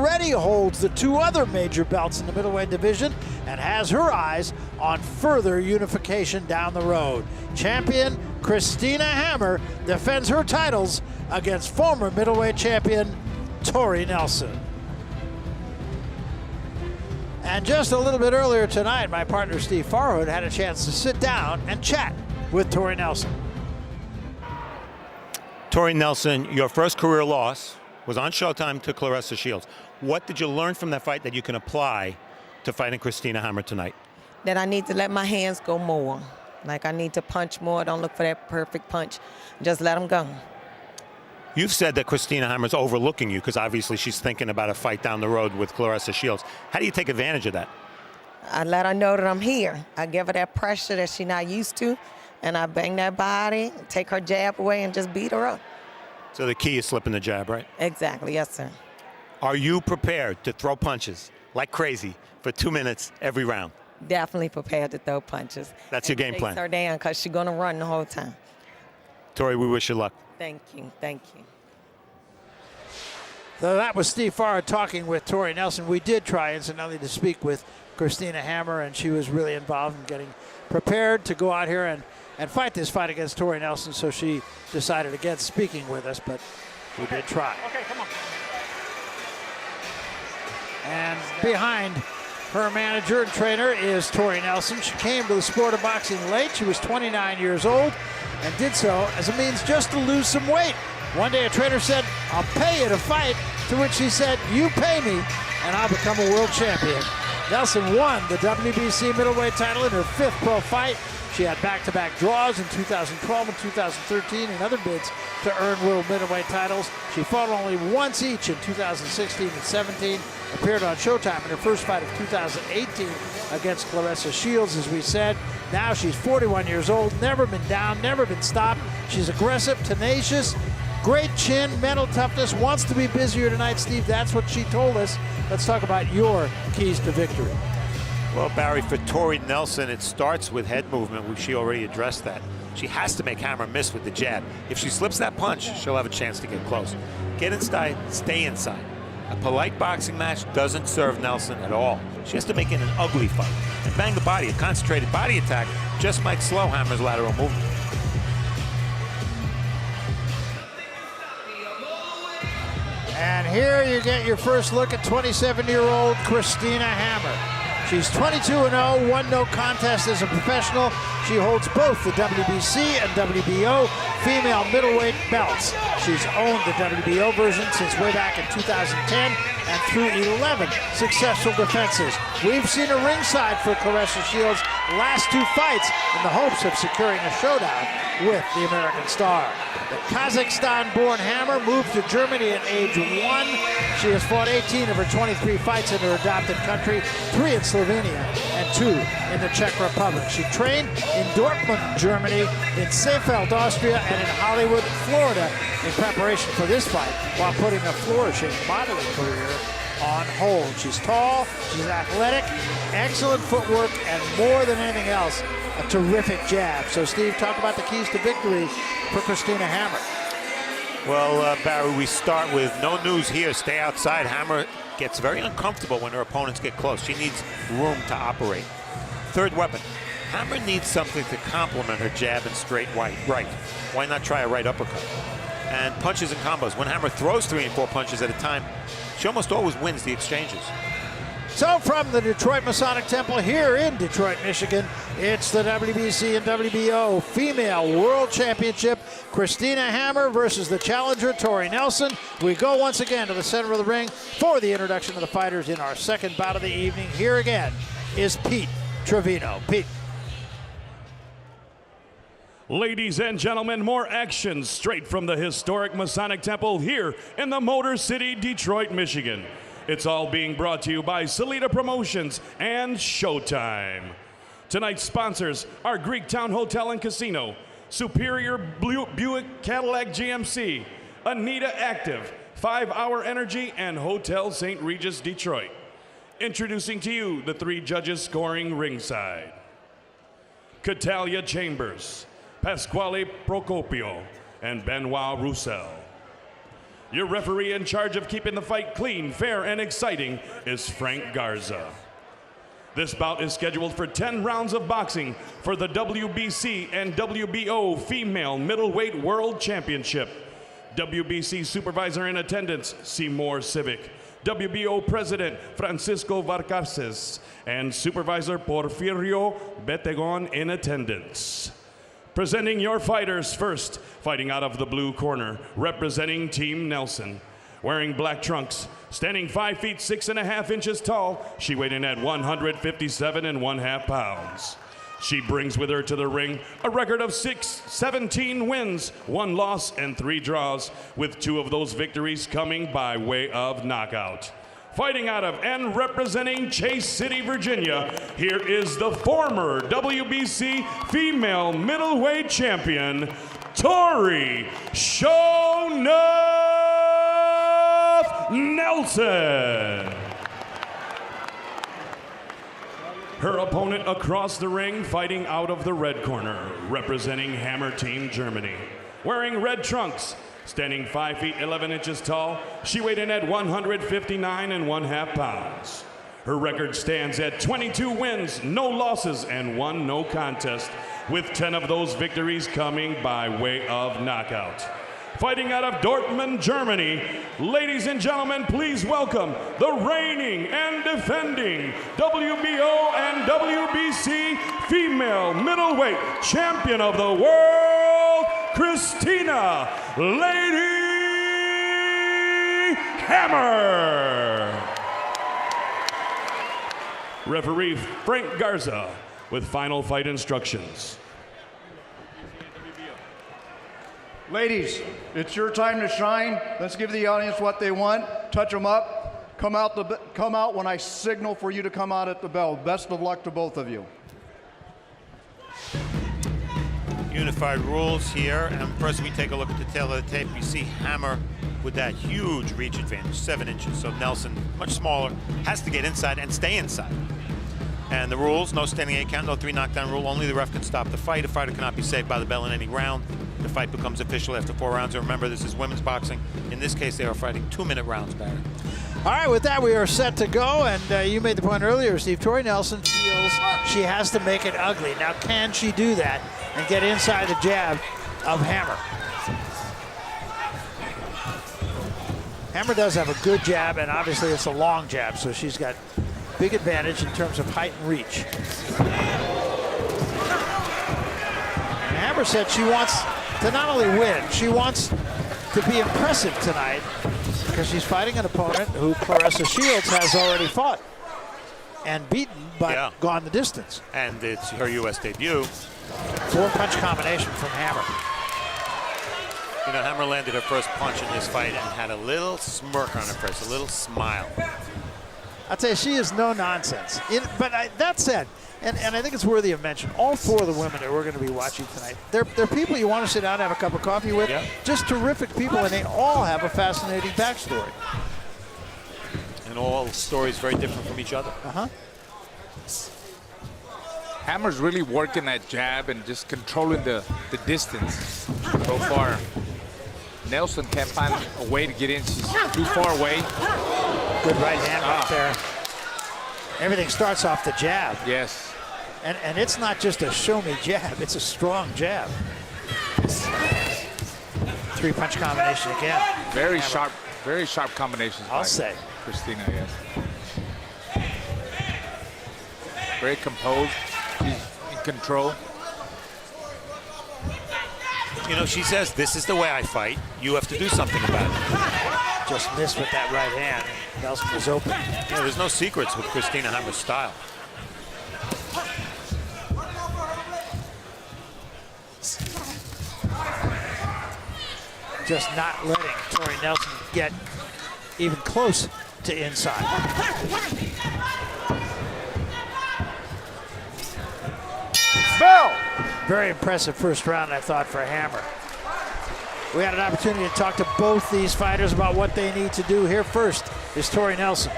already holds the two other major belts in the middleweight division and has her eyes on further unification down the road. Champion Christina Hammer defends her titles against former middleweight champion Tori Nelson. And just a little bit earlier tonight, my partner Steve Farhood had a chance to sit down and chat with Tori Nelson. Tori Nelson, your first career loss was on Showtime to Claressa Shields. What did you learn from that fight that you can apply to fighting Christina Hammer tonight? That I need to let my hands go more. Like I need to punch more. Don't look for that perfect punch. Just let them go. You've said that Christina Hammer's overlooking you because obviously she's thinking about a fight down the road with Claressa Shields. How do you take advantage of that? I let her know that I'm here. I give her that pressure that she's not used to, and I bang that body, take her jab away, and just beat her up. So the key is slipping the jab, right? Exactly, yes, sir. Are you prepared to throw punches like crazy for 2 minutes every round? Definitely prepared to throw punches. That's your game plan. Chase her down because she's going to run the whole time. Tori, we wish you luck. Thank you, thank you. So that was Steve Farr talking with Tori Nelson. We did try, incidentally, to speak with Christina Hammer, and she was really involved in getting prepared to go out here and fight this fight against Tori Nelson, so she decided against speaking with us, but we did try. Okay, come on. And behind her manager and trainer is Tori Nelson. She came to the sport of boxing late. She was 29 years old and did so as a means just to lose some weight. One day a trainer said, "I'll pay you to fight," to which she said, "You pay me and I'll become a world champion." Nelson won the WBC middleweight title in her fifth pro fight. She had back-to-back draws in 2012 and 2013 and other bids to earn world middleweight titles. She fought only once each in 2016 and 17, appeared on Showtime in her first fight of 2018 against Claressa Shields, as we said. Now she's 41 years old, never been down, never been stopped. She's aggressive, tenacious, great chin, mental toughness, wants to be busier tonight, Steve. That's what she told us. Let's talk about your keys to victory. Well, Barry, for Tori Nelson, it starts with head movement. She already addressed that. She has to make Hammer miss with the jab. If she slips that punch, she'll have a chance to get close. Get inside, stay inside. A polite boxing match doesn't serve Nelson at all. She has to make it an ugly fight and bang the body. A concentrated body attack just might slow Hammer's lateral movement. And here you get your first look at 27-year-old Christina Hammer. She's 22-0, won no contest as a professional. She holds both the WBC and WBO female middleweight belts. She's owned the WBO version since way back in 2010 and through 11 successful defenses. We've seen her ringside for Claressa Shields' last two fights in the hopes of securing a showdown with the American star. The Kazakhstan-born Hammer moved to Germany at age 1. She has fought 18 of her 23 fights in her adopted country, 3 in Slovenia and 2 in the Czech Republic. She trained in Dortmund, Germany, in Seefeld, Austria, and in Hollywood, Florida in preparation for this fight while putting a flourishing modeling career on hold. She's tall, she's athletic, excellent footwork, and more than anything else, a terrific jab. So, Steve, talk about the keys to victory for Christina Hammer. Well, Barry, we start with no news here. Stay outside. Hammer gets very uncomfortable when her opponents get close. She needs room to operate. Third weapon. Hammer needs something to complement her jab and straight right. Why not try a right uppercut? And punches and combos. When Hammer throws 3 and 4 punches at a time, she almost always wins the exchanges. So from the Detroit Masonic Temple here in Detroit, Michigan, it's the WBC and WBO Female World Championship. Christina Hammer versus the challenger, Tori Nelson. We go once again to the center of the ring for the introduction of the fighters in our second bout of the evening. Here again is Pete Trevino. Pete. Ladies and gentlemen, more action straight from the historic Masonic Temple here in the Motor City, Detroit, Michigan. It's all being brought to you by Salida Promotions and Showtime. Tonight's sponsors are Greektown Hotel and Casino, Superior Buick Cadillac GMC, Anita Active, 5 Hour Energy, and Hotel St. Regis, Detroit. Introducing to you the 3 judges scoring ringside. Catalia Chambers, Pasquale Procopio, and Benoit Roussel. Your referee in charge of keeping the fight clean, fair, and exciting is Frank Garza. This bout is scheduled for 10 rounds of boxing for the WBC and WBO Female Middleweight World Championship. WBC supervisor in attendance, Seymour Civic. WBO President, Francisco Varcarces. And Supervisor Porfirio Betegon in attendance. Presenting your fighters first, fighting out of the blue corner, representing Team Nelson. Wearing black trunks, standing 5 feet 6.5 inches tall, she weighed in at 157.5 pounds. She brings with her to the ring a record of 17 wins, 1 loss, and 3 draws, with 2 of those victories coming by way of knockout. Fighting out of and representing Chase City, Virginia, here is the former WBC female middleweight champion, Tori Shonuff Nelson. Her opponent across the ring, fighting out of the red corner, representing Hammer Team Germany. Wearing red trunks, standing 5 feet 11 inches tall, she weighed in at 159.5 pounds. Her record stands at 22 wins, no losses, and 1 no contest, with 10 of those victories coming by way of knockout. Fighting out of Dortmund, Germany, ladies and gentlemen, please welcome the reigning and defending WBO and WBC female middleweight champion of the world, Christina Lady Hammer. Referee Frank Garza with final fight instructions. Ladies, it's your time to shine. Let's give the audience what they want. Touch them up. Come out when I signal for you to come out at the bell. Best of luck to both of you. Unified rules here, and first we take a look at the tail of the tape. You see Hammer with that huge reach advantage, 7 inches. So Nelson, much smaller, has to get inside and stay inside. And the rules, no standing 8 count, no 3 knockdown rule. Only the ref can stop the fight. A fighter cannot be saved by the bell in any round. The fight becomes official after 4 rounds. And remember, this is women's boxing. In this case, they are fighting 2-minute rounds, Barry. All right, with that, we are set to go. And you made the point earlier, Steve. Tori Nelson feels she has to make it ugly. Now, can she do that and get inside the jab of Hammer? Hammer does have a good jab, and obviously it's a long jab, so she's got big advantage in terms of height and reach. And Hammer said she wants to not only win, she wants to be impressive tonight because she's fighting an opponent who Clarissa Shields has already fought and beaten, but gone the distance. And it's her U.S. debut. 4-punch combination from Hammer. You know, Hammer landed her first punch in this fight and had a little smirk on her face, a little smile. I'll tell you, she is no nonsense. That said, and I think it's worthy of mention, all 4 of the women that we're going to be watching tonight, they're people you want to sit down and have a cup of coffee with. Yeah. Just terrific people, and they all have a fascinating backstory. And all stories very different from each other. Uh-huh. Hammer's really working that jab and just controlling the distance so far. Nelson can't find a way to get in. She's too far away. Good right hand right there. Everything starts off the jab. Yes. And it's not just a show-me jab. It's a strong jab. 3-punch combination again. Very sharp combinations. I'll say. Christina, yes. Very composed. She's in control. You know, she says, this is the way I fight. You have to do something about it. Just missed with that right hand. Nelson was open. Yeah, there's no secrets with Christina Hammer's style. Just not letting Tori Nelson get even close to inside. Bell! Very impressive first round, I thought, for Hammer. We had an opportunity to talk to both these fighters about what they need to do. Here first is Tori Nelson.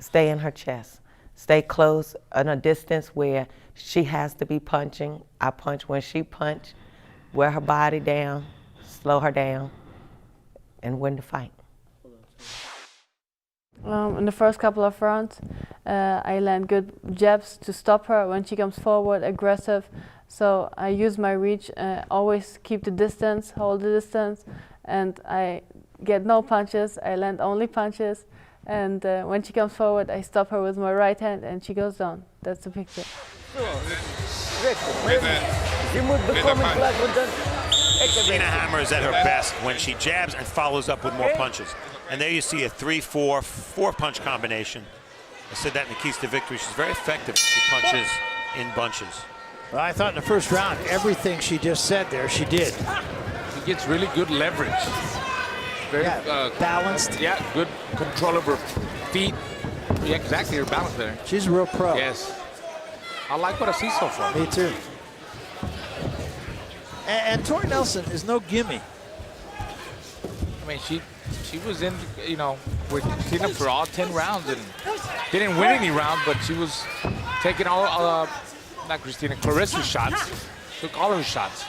Stay in her chest. Stay close in a distance where she has to be punching. I punch when she punch. Wear her body down. slow her down, and win the fight. In the first couple of rounds, I land good jabs to stop her when she comes forward, aggressive. So I use my reach, always keep the distance, hold the distance, and I get no punches. I land only punches. And when she comes forward, I stop her with my right hand, and she goes down. That's the picture. Christina Hammer is at her best when she jabs and follows up with more punches. And there you see a 3-4, 4-punch combination. I said that in the keys to victory. She's very effective. She punches in bunches. Well, I thought in the first round, everything she just said there, she did. She gets really good leverage. Very balanced. Yeah, good control of her feet. Yeah, exactly, her balance there. She's a real pro. Yes. I like what I see so far. Me too. And Tori Nelson is no gimme. I mean, she was in, you know, with Christina for all 10 rounds and didn't win any rounds, but she was taking all, not Christina, Clarissa's shots. Took all of her shots.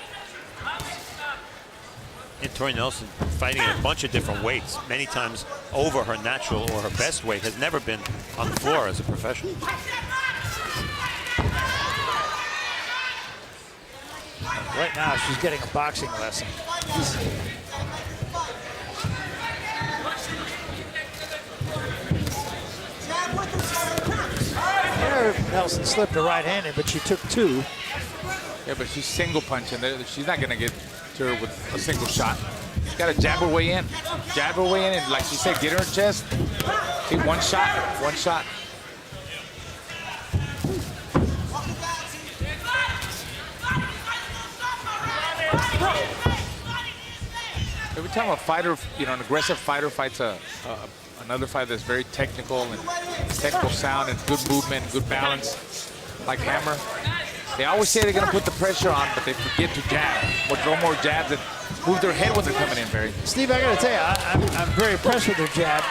And Tori Nelson fighting a bunch of different weights, many times over her natural or her best weight, has never been on the floor as a professional. Right now, she's getting a boxing lesson. There, Nelson slipped a right-handed, but she took two. Yeah, but she's single punching. She's not going to get to her with a single shot. She's got to jab her way in. Jab her way in, and like she said, get her in chest. Take one shot, one shot. Every time a fighter, you know, an aggressive fighter fights another fighter that's very technical and technical sound and good movement, good balance, like Hammer, they always say they're going to put the pressure on, but they forget to jab or throw more jabs and move their head when they're coming in, Barry. Steve, I got to tell you, I'm very impressed with her jab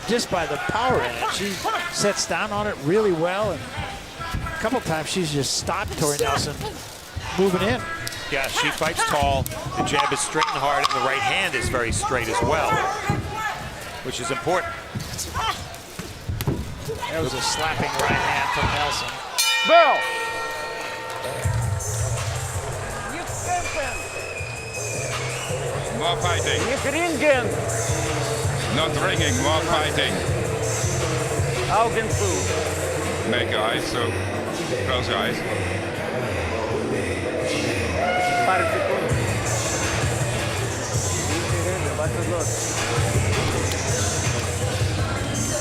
just by the power in it. She sets down on it really well, and a couple times she's just stopped Tori Nelson moving in. Yeah, she fights tall. The jab is straight and hard, and the right hand is very straight as well, which is important. There was a slapping right hand from Nelson. Bell! More fighting. Not ringing, more fighting. Augen zu. Make your eyes so. Close your eyes.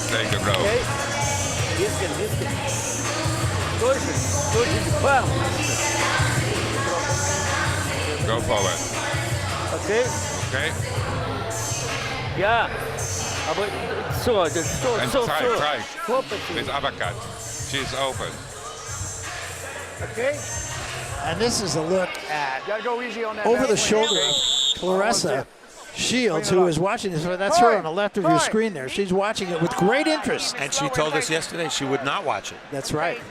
Take a blow. Go forward. Okay. Okay? Ja. Aber so, And try. With uppercut. She's open. Okay. And this is a look at Gotta go easy on that. over the back shoulder leg. of Clarissa Shields, who is watching this. That's her on the left of your screen there. She's watching it with great interest. And she told us yesterday she would not watch it. That's right.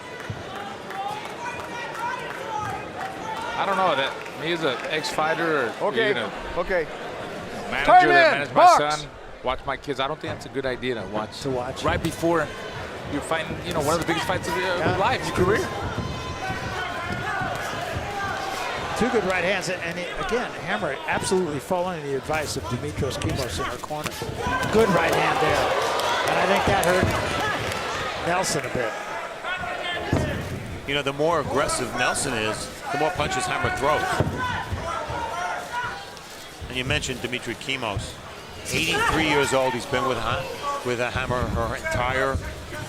I don't know that me as an ex-fighter or Okay, even a okay. manager Time that in, managed my box. son, watch my kids. I don't think that's a good idea to watch. To watch. Right before you're fighting, you know, one of the biggest fights of your life, your career. Two good right hands, and again, Hammer absolutely following the advice of Dimitros Kimos in her corner. Good right hand there, and I think that hurt Nelson a bit. You know, the more aggressive Nelson is, the more punches Hammer throws. And you mentioned Dimitri Kimos. 83 years old, he's been with a Hammer her entire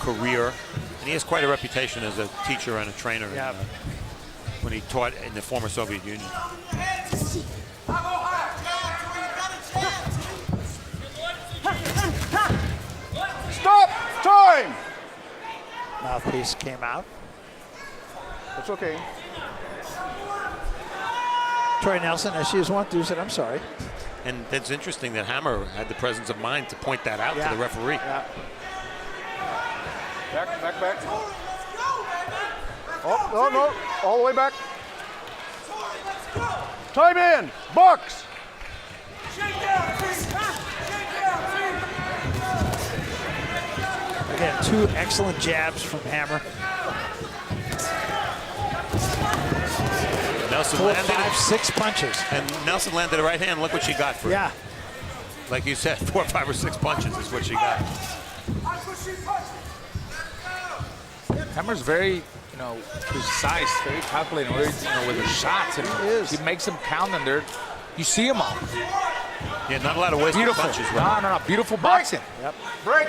career. And he has quite a reputation as a teacher and a trainer. Yeah. When he taught in the former Soviet Union. Stop! Time! Mouthpiece came out. It's okay. Tori Nelson, as she was wont to, said, "I'm sorry." And it's interesting that Hammer had the presence of mind to point that out to the referee. Yeah. Back. Oh, no, all the way back. Time in, box. Again, 2 excellent jabs from Hammer. Nelson 4, landed 5, 6 punches. And Nelson landed a right hand. Look what she got for it. Yeah. Like you said, 4, 5, or 6 punches is what she got. Hammer's very, precise, very calculating, with her shots, and she makes them count, and you see them all. Yeah, not a lot of wasted Beautiful. punches. Right? No, beautiful boxing. Yep. Break.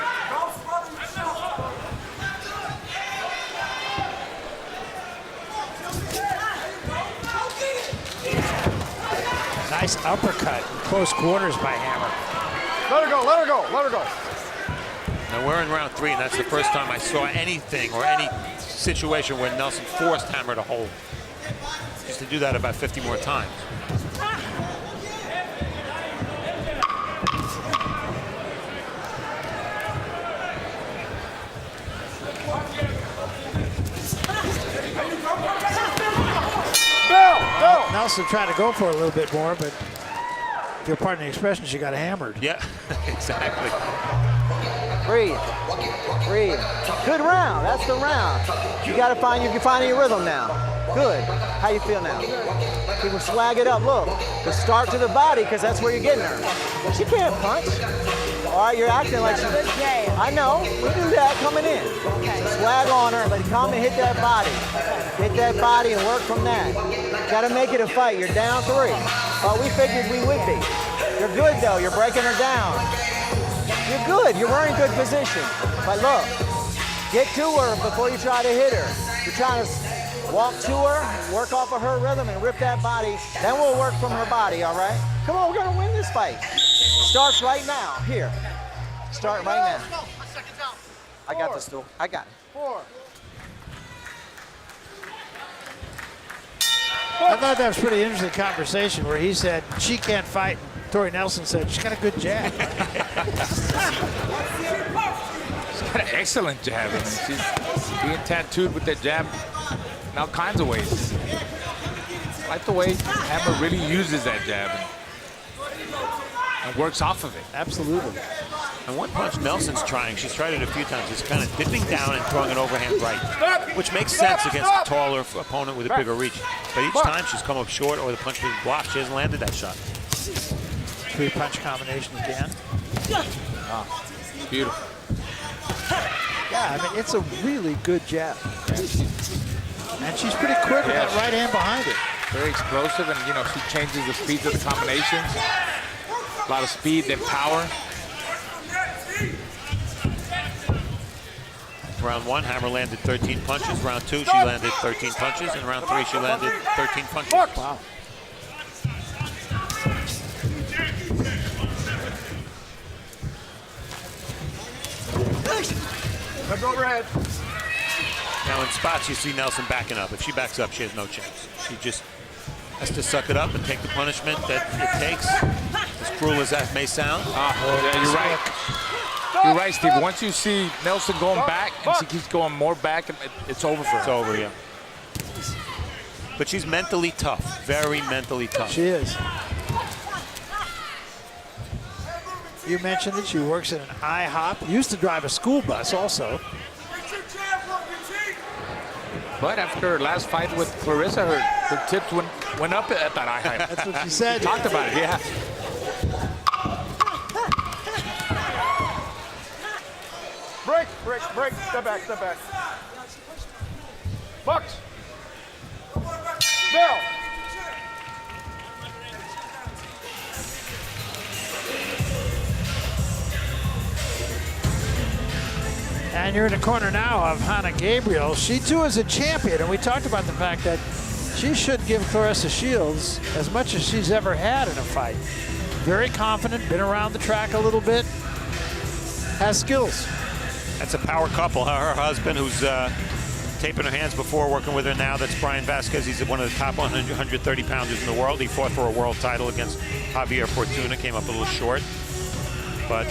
Nice uppercut. Close quarters by Hammer. Let her go, let her go, let her go. Now we're in round 3, and that's the first time I saw anything or any situation where Nelson forced Hammer to hold. Used to do that about 50 more times. Nelson tried to go for it a little bit more, but if you'll pardon the expression, she got hammered. Yeah, exactly. Breathe. Breathe. Good round. That's the round. You got to find you're finding your rhythm now. Good. How you feel now? People swag it up. Look. The start to the body, because that's where you're getting her. She can't punch. All right, you're acting like she. I know. We do that coming in. Swag on her, but come and hit that body. Hit that body and work from that. Got to make it a fight. You're down 3. Well, we figured we would be. You're good though. You're breaking her down. You're good. You're in good position. But look, get to her before you try to hit her. You're trying to walk to her, work off of her rhythm, and rip that body. Then we'll work from her body, all right? Come on, we're going to win this fight. Starts right now. Here. Start right now. I got the stool. I got it. 4. I thought that was a pretty interesting conversation where he said she can't fight. And Tori Nelson said she's got a good jab. She's got an excellent jab. I mean, she's being tattooed with that jab in all kinds of ways. I like the way Hammer really uses that jab and works off of it. Absolutely. And one punch Nelson's trying, she's tried it a few times, is kind of dipping down and throwing an overhand right, which makes sense against a taller opponent with a bigger reach. But each time she's come up short or the punch was blocked, she hasn't landed that shot. 3-punch combination again. Oh, beautiful. Yeah, I mean, it's a really good jab. And she's pretty quick with that right hand behind it. Very explosive, and she changes the speeds of the combinations. A lot of speed, then power. Round 1, Hammer landed 13 punches. Round 2, she landed 13 punches. And round 3, she landed 13 punches. Wow. Let's go overhead. Now in spots, you see Nelson backing up. If she backs up, she has no chance. She just has to suck it up and take the punishment that it takes. As cruel as that may sound. Yeah, you're right. You're right, Steve. Once you see Nelson going back and she keeps going more back, it's over for her. It's over, yeah. But she's mentally tough, very mentally tough. She is. You mentioned that she works at an IHOP. Used to drive a school bus also. But after her last fight with Clarissa, her tips went up at that IHOP. That's what she said. Talked about it, yeah. Break, break, break. Step back, step back. Box. Bell. And you're in the corner now of Hannah Gabriel. She too is a champion, and we talked about the fact that she should give Clarissa Shields as much as she's ever had in a fight. Very confident, been around the track a little bit, has skills. That's a power couple. Her husband, who's taping her hands before, working with her now, that's Brian Vasquez. He's one of the top 130 pounders in the world. He fought for a world title against Javier Fortuna, came up a little short. But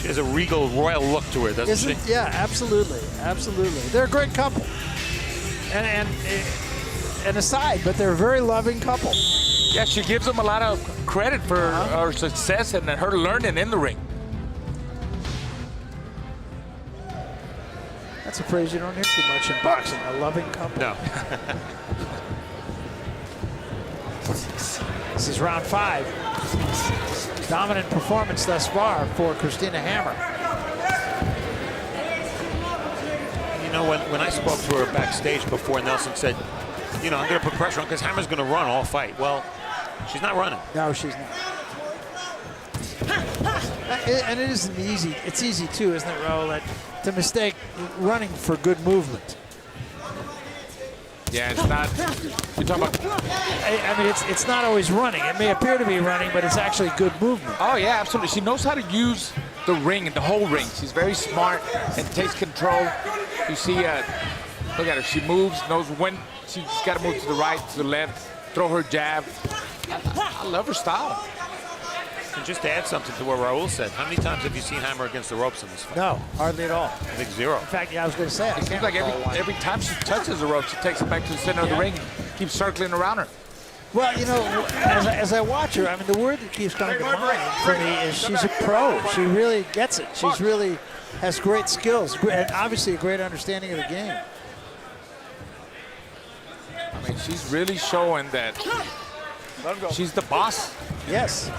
she has a regal, royal look to her, doesn't she? Yeah, absolutely, absolutely. They're a great couple. And an aside, but they're a very loving couple. Yeah, she gives them a lot of credit for her success and her learning in the ring. That's a phrase you don't hear too much in boxing, a loving couple. No. This is round 5. Dominant performance thus far for Christina Hammer. You know, when I spoke to her backstage before, Nelson said, you know, I'm going to put pressure on because Hammer's going to run all fight. Well, she's not running. No, she's not. And it isn't easy. It's easy, too, isn't it, Raul, to mistake running for good movement. Yeah, it's not. You're talking about. I mean, it's not always running. It may appear to be running, but it's actually good movement. Oh, yeah, absolutely. She knows how to use the ring and the whole ring. She's very smart and takes control. You see, look at her. She moves, knows when she's got to move to the right, to the left, throw her jab. I love her style. And just to add something to what Raul said, how many times have you seen Hammer against the ropes in this fight? No, hardly at all. I think 0. In fact, yeah, I was going to say, It seems like every time she touches the rope, she takes it back to the center of the ring and keeps circling around her. Well, you know, as I watch her, I mean, the word that keeps coming to mind for me is she's a pro. She really gets it. She's really has great skills and obviously a great understanding of the game. I mean, she's really showing that she's the boss. Yes.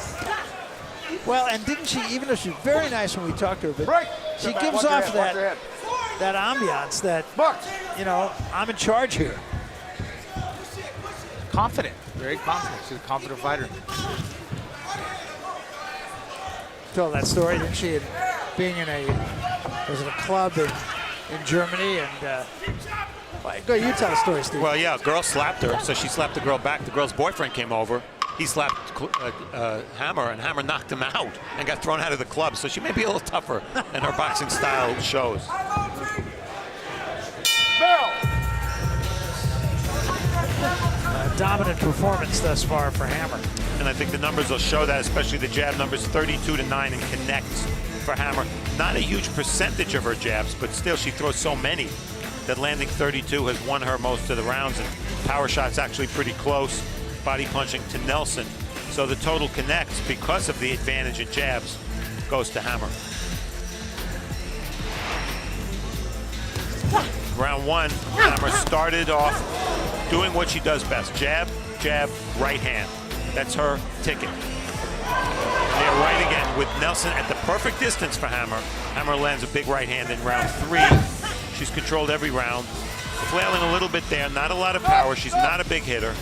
Well, and didn't she, even though she's very nice when we talked to her, but she gives off that ambiance that, you know, I'm in charge here. Confident, very confident. She's a confident fighter. Told that story, didn't she? Being in was it a club in Germany, and go, you tell the story, Steve. Well, yeah, a girl slapped her, so she slapped the girl back. The girl's boyfriend came over. He slapped Hammer, and Hammer knocked him out and got thrown out of the club. So she may be a little tougher than her boxing style shows. Dominant performance thus far for Hammer. And I think the numbers will show that, especially the jab numbers, 32-9 and connects for Hammer. Not a huge percentage of her jabs, but still she throws so many that landing 32 has won her most of the rounds, and power shots actually pretty close. Body punching to Nelson. So the total connects because of the advantage in jabs goes to Hammer. Round 1, Hammer started off doing what she does best. Jab, jab, right hand. That's her ticket. They're right again with Nelson at the perfect distance for Hammer. Hammer lands a big right hand in round 3. She's controlled every round. Flailing a little bit there, not a lot of power. She's not a big hitter.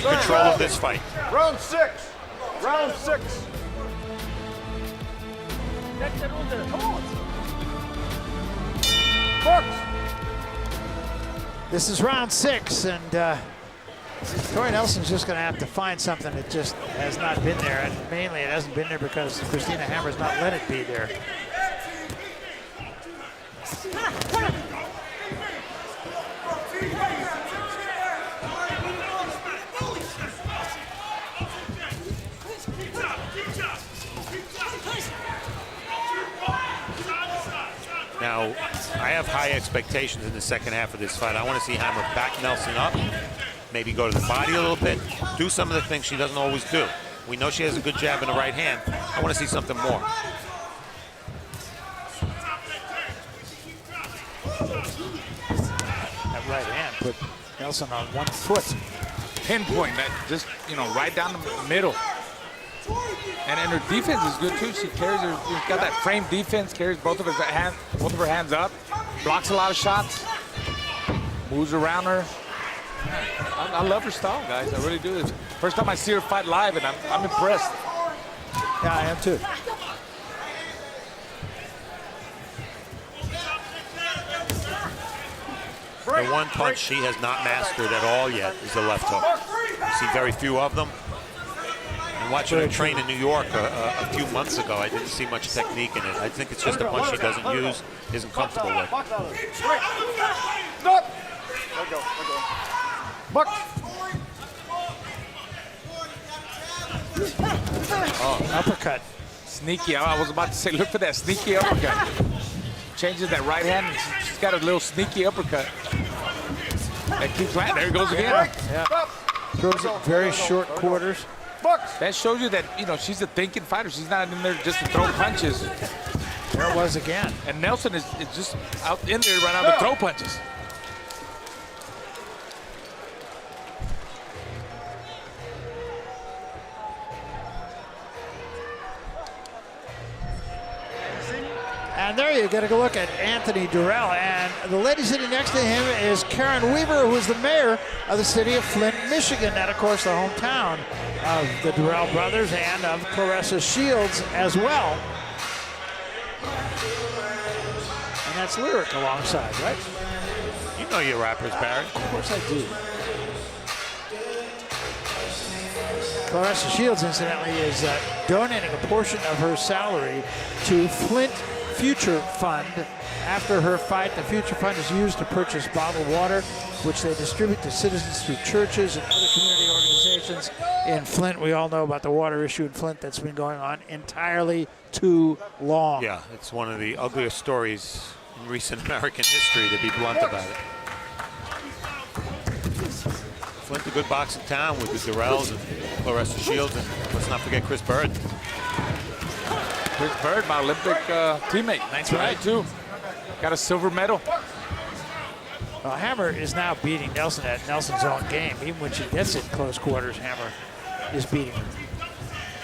Control of this fight. Round 6. Round 6. This is round 6, and Tori Nelson's just going to have to find something that just has not been there, and mainly it hasn't been there because Christina Hammer's not let it be there. Now, I have high expectations in the second half of this fight. I want to see Hammer back Nelson up, maybe go to the body a little bit, do some of the things she doesn't always do. We know she has a good jab in the right hand. I want to see something more. That right hand put Nelson on 1 foot. Pinpoint that, just, you know, right down the middle. And her defense is good too. She carries her, she's got that frame defense, carries both of her hands up, blocks a lot of shots, moves around her. I love her style, guys. I really do. It's the first time I see her fight live, and I'm impressed. Yeah, I am too. The one punch she has not mastered at all yet is the left hook. You see very few of them. And watching her train in New York a few months ago, I didn't see much technique in it. I think it's just a punch she doesn't use, isn't comfortable with. Stop! Let go. Buck! Oh, uppercut. Sneaky. I was about to say, look for that sneaky uppercut. Changes that right hand. She's got a little sneaky uppercut. That keeps landing. There he goes again. Yeah. Throws it very short quarters. That shows you that, you know, she's a thinking fighter. She's not in there just to throw punches. There it was again. And Nelson is just out in there right now to throw punches. And there you get a look at Anthony Durrell. And the lady sitting next to him is Karen Weaver, who is the mayor of the city of Flint, Michigan. That, of course, the hometown of the Durrell brothers and of Claressa Shields as well. And that's Lyric alongside, right? You know your rappers, Barry. Of course I do. Claressa Shields, incidentally, is donating a portion of her salary to Flint Future Fund. After her fight, the Future Fund is used to purchase bottled water, which they distribute to citizens through churches and other community organizations in Flint. We all know about the water issue in Flint that's been going on entirely too long. Yeah, it's one of the ugliest stories in recent American history, to be blunt about it. Flint, a good boxing town with the Durrells and Claressa Shields, and let's not forget Chris Bird. Chris Bird, my Olympic teammate, 1992. Got a silver medal. Well, Hammer is now beating Nelson at Nelson's own game. Even when she gets in close quarters, Hammer is beating her.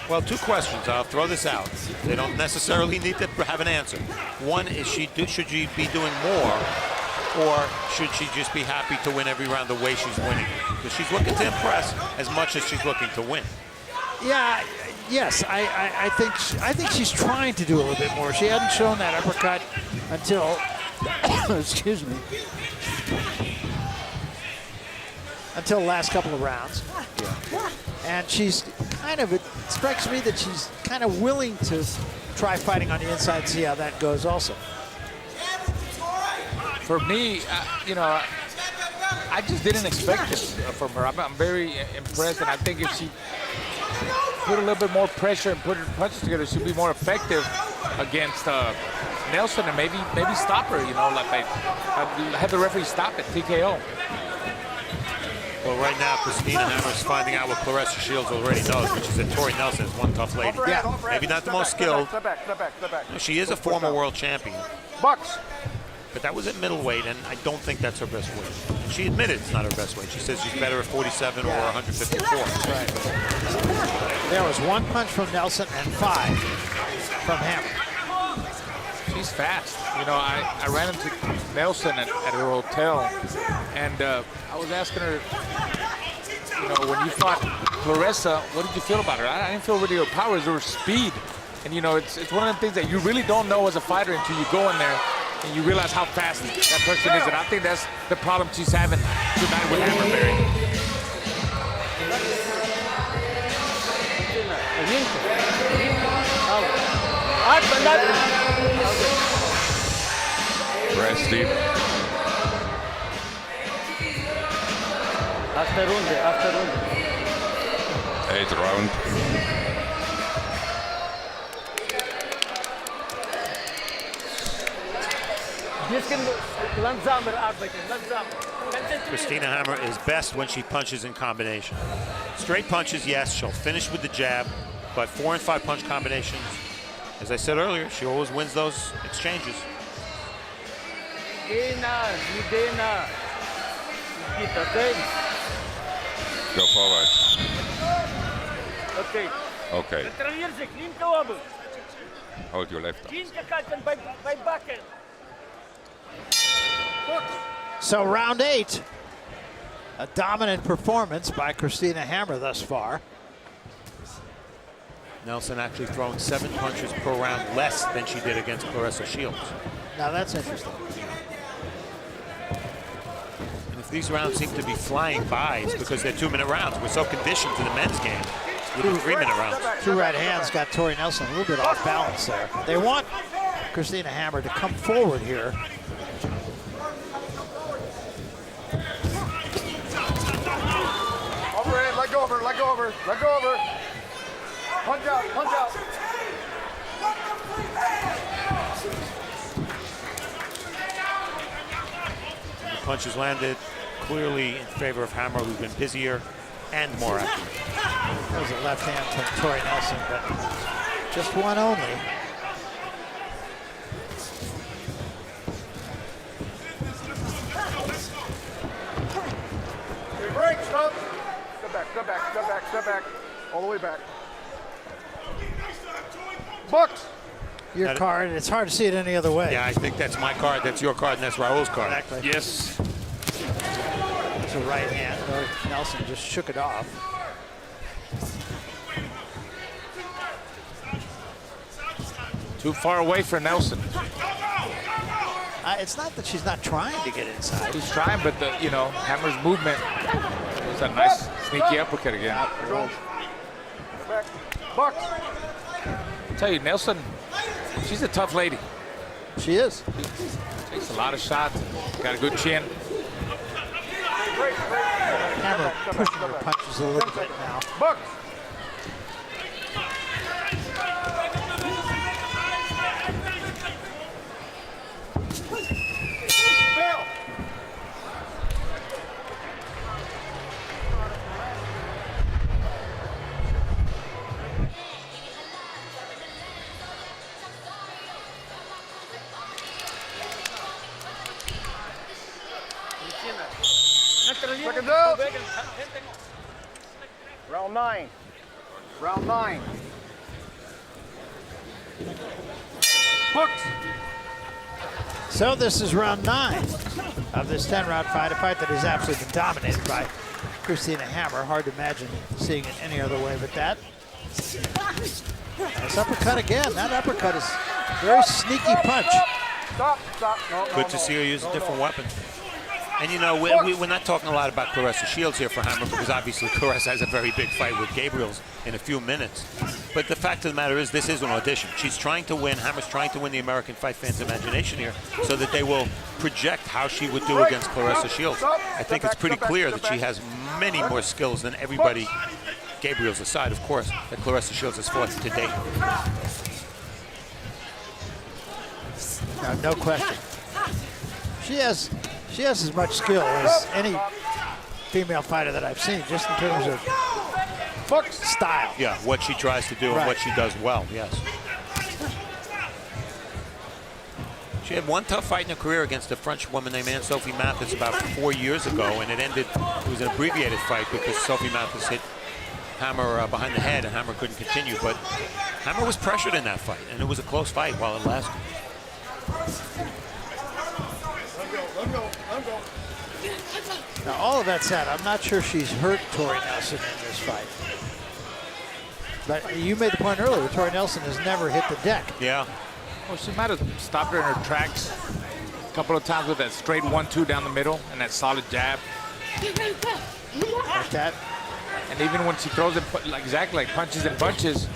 Well, two questions. I'll throw this out. They don't necessarily need to have an answer. One is, should she be doing more, or should she just be happy to win every round the way she's winning? Because she's looking to impress as much as she's looking to win. Yeah, yes, I think she's trying to do a little bit more. She hadn't shown that uppercut until, excuse me, until the last couple of rounds. Yeah. And she's kind of, it strikes me that she's kind of willing to try fighting on the inside, see how that goes also. For me, you know, I just didn't expect this from her. I'm very impressed, and I think if she put a little bit more pressure and put her punches together, she'll be more effective against Nelson, and maybe stop her, you know, like have the referee stop it, TKO. Well, right now, Christina Hammer's finding out what Claressa Shields already knows, which is that Tori Nelson is one tough lady. Yeah. Maybe not the most skilled. She is a former world champion. But that was at middleweight, and I don't think that's her best weight. And she admitted it's not her best weight. She says she's better at 47 or 154. Right. There was one punch from Nelson and 5 from Hammer. She's fast. You know, I ran into Nelson at her hotel, and I was asking her, you know, when you fought Claressa, what did you feel about her? I didn't feel really her power, it was her speed. And, you know, it's one of the things that you really don't know as a fighter until you go in there and you realize how fast that person is. And I think that's the problem she's having tonight with Hammer Berry. Rest deep. After round. 8th round. Christina Hammer is best when she punches in combination. Straight punches, yes, she'll finish with the jab, but 4 and 5 punch combinations, as I said earlier, she always wins those exchanges. Go forward. Okay. Okay. Hold your left arm. So round 8, a dominant performance by Christina Hammer thus far. Nelson actually throwing 7 punches per round less than she did against Claressa Shields. Now that's interesting. And if these rounds seem to be flying by, it's because they're 2-minute rounds. We're so conditioned to the men's game with the 3-minute rounds. 2 right hands got Tori Nelson a little bit off balance there. They want Christina Hammer to come forward here. Overhead, let go of her, let go of her, let go of her. Punch out, punch out. The punches landed clearly in favor of Hammer, who's been busier and more active. That was a left hand from Tori Nelson, but just one only. Break, stop. Step back, step back, step back, step back. All the way back. Bucks. Your card, it's hard to see it any other way. Yeah, I think that's my card, that's your card, and that's Raul's card. Exactly. Yes. It's a right hand. Nelson just shook it off. Too far away for Nelson. It's not that she's not trying to get inside. She's trying, but Hammer's movement is a nice sneaky uppercut again. Back. Bucks. I tell you, Nelson, she's a tough lady. She is. Takes a lot of shots. Got a good chin. Hammer pushing her punches a little bit now. Bucks. Seconds out. Round 9. Round 9. Bucks. So this is round 9 of this 10-round fight, a fight that has absolutely been dominated by Christina Hammer. Hard to imagine seeing it any other way but that. Nice uppercut again. That uppercut is a very sneaky punch. Stop, stop. No, no, Good to see her use a different weapon. And you know, we're not talking a lot about Claressa Shields here for Hammer because obviously Claressa has a very big fight with Gabriels in a few minutes. But the fact of the matter is this is an audition. She's trying to win, Hammer's trying to win the American fight fans' imagination here so that they will project how she would do against Claressa Shields. I think it's pretty clear that she has many more skills than everybody, Gabriels aside, of course, that Claressa Shields has fought to date. No question. She has as much skill as any female fighter that I've seen, just in terms of style. Yeah, what she tries to do and what she does well, yes. She had one tough fight in her career against a French woman named Anne-Sophie Mathis about 4 years ago, and it was an abbreviated fight because Sophie Mathis hit Hammer behind the head and Hammer couldn't continue, but Hammer was pressured in that fight, and it was a close fight while it lasted. Now, all of that said, I'm not sure she's hurt Tori Nelson in this fight. But you made the point earlier, Tori Nelson has never hit the deck. Yeah. Well, she might have stopped her in her tracks a couple of times with that straight 1-2 down the middle and that solid jab. Like that. And even when she throws it exactly like punches and bunches,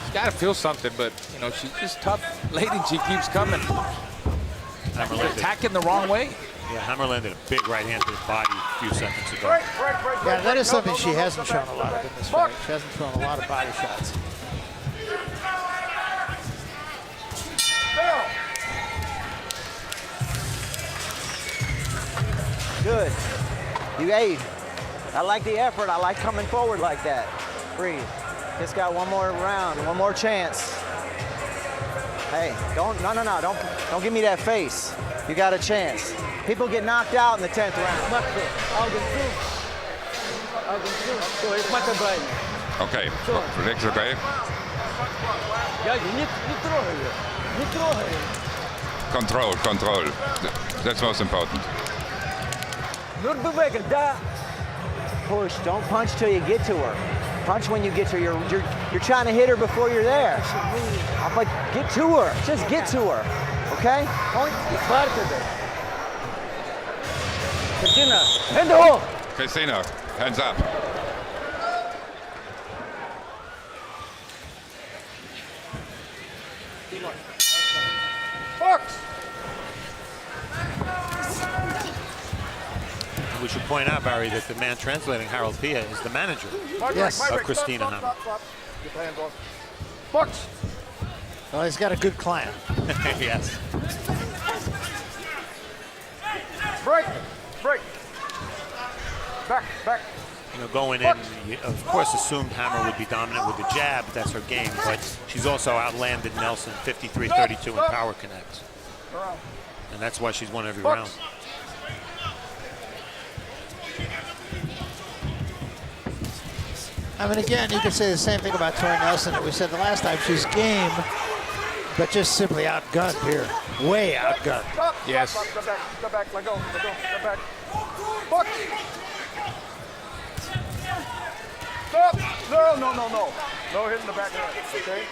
she's got to feel something, but she's just tough lady and she keeps coming. She's attacking the wrong way. Yeah, Hammer landed a big right hand to the body a few seconds ago. Yeah, that is something she hasn't shown a lot of in this fight. She hasn't thrown a lot of body shots. Good. I like the effort. I like coming forward like that. Breathe. Just got one more round, one more chance. Hey, no, don't give me that face. You got a chance. People get knocked out in the 10th round. Okay, Rick's okay. Control. That's most important. Push, don't punch till you get to her. Punch when you get to her. You're trying to hit her before you're there. I'm like, get to her. Just get to her. Okay? Christina, hands up. We should point out, Barry, that the man translating Harold Pia is the manager of Christina Hammer. Get the hands off. Bucks. Well, he's got a good client. Yes. Break. You know, going in, you, of course, assumed Hammer would be dominant with the jab. That's her game, but she's also outlanded Nelson 53-32 in power connects. And that's why she's won every round. I mean, again, you can say the same thing about Tori Nelson that we said the last time. She's game, but just simply outgunned here. Way outgunned. Yes. Go back, let go, go back. Fuck. Stop! No. No hitting the back of the head, okay?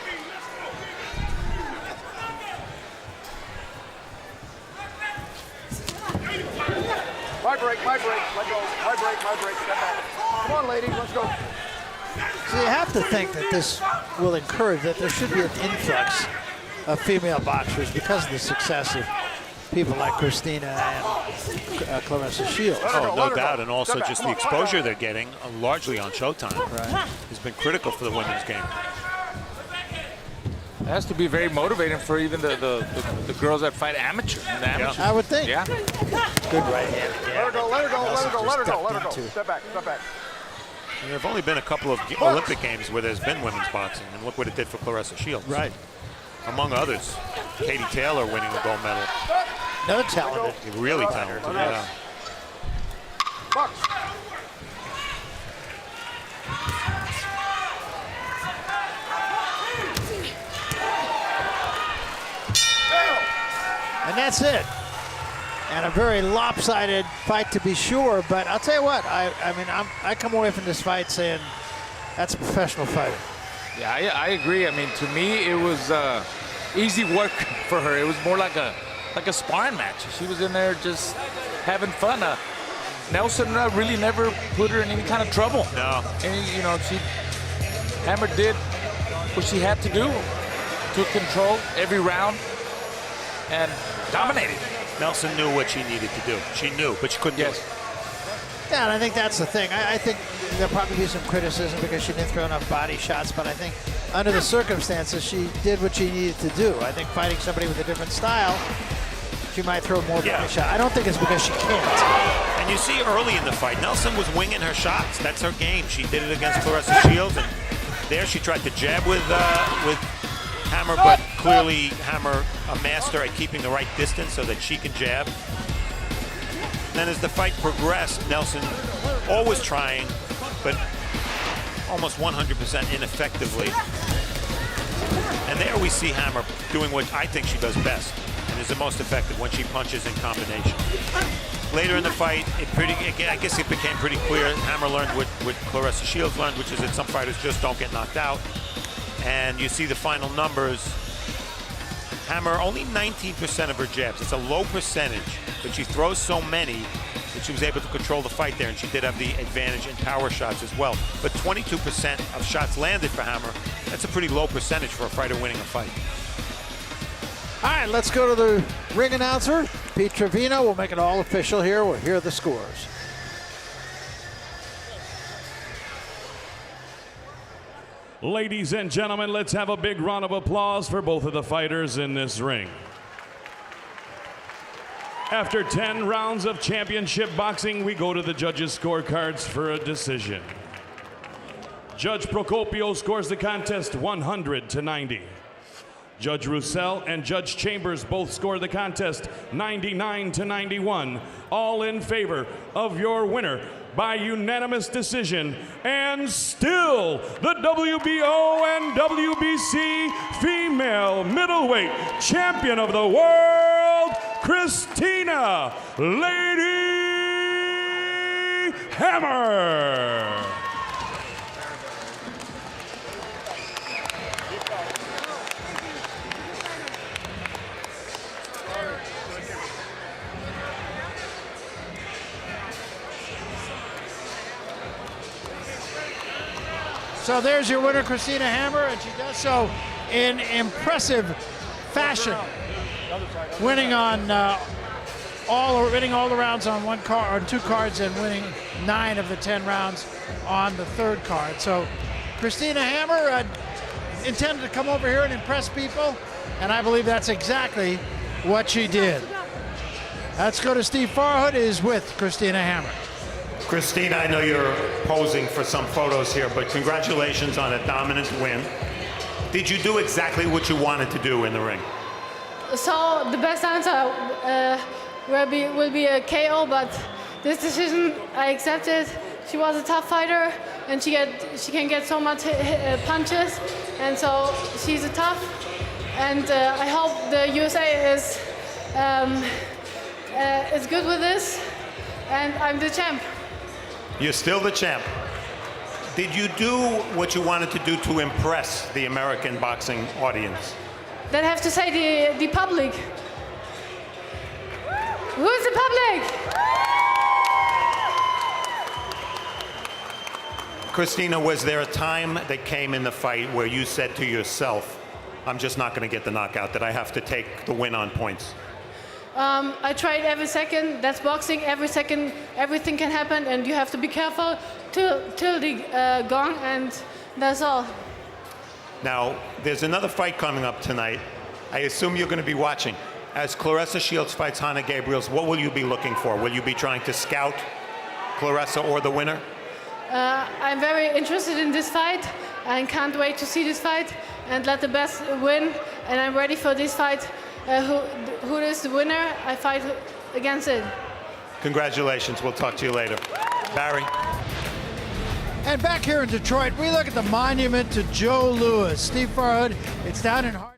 My break, let go. My break, step back. Come on, ladies, let's go. So you have to think that this will encourage that there should be an influx of female boxers because of the success of people like Christina and Clarissa Shields. Oh, no doubt, and also just the exposure they're getting, largely on Showtime, has been critical for the women's game. It has to be very motivating for even the girls that fight amateur. I would think. Yeah. Good right hand. Yeah. Let her go. Step back. And there have only been a couple of Olympic games where there's been women's boxing, and look what it did for Clarissa Shields. Right. Among others, Katie Taylor winning the gold medal. No talented. Really talented, yeah. And that's it. And a very lopsided fight to be sure, but I'll tell you what, I come away from this fight saying that's a professional fighter. Yeah, I agree. I mean, to me, it was easy work for her. It was more like a sparring match. She was in there just having fun. Nelson really never put her in any kind of trouble. No. And, you know, Hammer did what she had to do, took control every round, and dominated. Nelson knew what she needed to do. She knew, but she couldn't do it. Yeah, and I think that's the thing. I think there'll probably be some criticism because she didn't throw enough body shots, but I think under the circumstances, she did what she needed to do. I think fighting somebody with a different style, she might throw more body shots. I don't think it's because she can't. And you see early in the fight, Nelson was winging her shots. That's her game. She did it against Clarissa Shields, and there she tried to jab with Hammer, but clearly Hammer a master at keeping the right distance so that she can jab. Then as the fight progressed, Nelson always trying, but almost 100% ineffectively. And there we see Hammer doing what I think she does best and is the most effective when she punches in combination. Later in the fight, I guess it became pretty clear. Hammer learned what Clarissa Shields learned, which is that some fighters just don't get knocked out. And you see the final numbers. Hammer, only 19% of her jabs. It's a low percentage, but she throws so many that she was able to control the fight there, and she did have the advantage in power shots as well. But 22% of shots landed for Hammer, that's a pretty low percentage for a fighter winning a fight. All right, let's go to the ring announcer, Pete Trevino. We'll make it all official here. We'll hear the scores. Ladies and gentlemen, let's have a big round of applause for both of the fighters in this ring. After 10 rounds of championship boxing, we go to the judges' scorecards for a decision. Judge Procopio scores the contest 100-90. Judge Roussel and Judge Chambers both score the contest 99-91, all in favor of your winner by unanimous decision, and still the WBO and WBC female middleweight champion of the world, Christina Lady Hammer. So there's your winner, Christina Hammer, and she does so in impressive fashion, winning on all the rounds on one card, on two cards, and winning 9 of the 10 rounds on the third card. So Christina Hammer intended to come over here and impress people, and I believe that's exactly what she did. Let's go to Steve Farhood, is with Christina Hammer. Christina, I know you're posing for some photos here, but congratulations on a dominant win. Did you do exactly what you wanted to do in the ring? So the best answer will be a KO, but this decision I accepted. She was a tough fighter, and she can get so much punches, and so she's a tough. And I hope the USA is good with this, and I'm the champ. You're still the champ. Did you do what you wanted to do to impress the American boxing audience? Then I have to say the public. Who is the public? Christina, was there a time that came in the fight where you said to yourself, I'm just not going to get the knockout, that I have to take the win on points? I tried every second. That's boxing. Every second, everything can happen, and you have to be careful till the gong, and that's all. Now, there's another fight coming up tonight. I assume you're going to be watching. As Claressa Shields fights Hannah Gabriels, what will you be looking for? Will you be trying to scout Claressa or the winner? I'm very interested in this fight. I can't wait to see this fight and let the best win. And I'm ready for this fight. Who is the winner? I fight against it. Congratulations. We'll talk to you later. Barry. And back here in Detroit, we look at the monument to Joe Louis. Steve Farhood, it's down in Hart.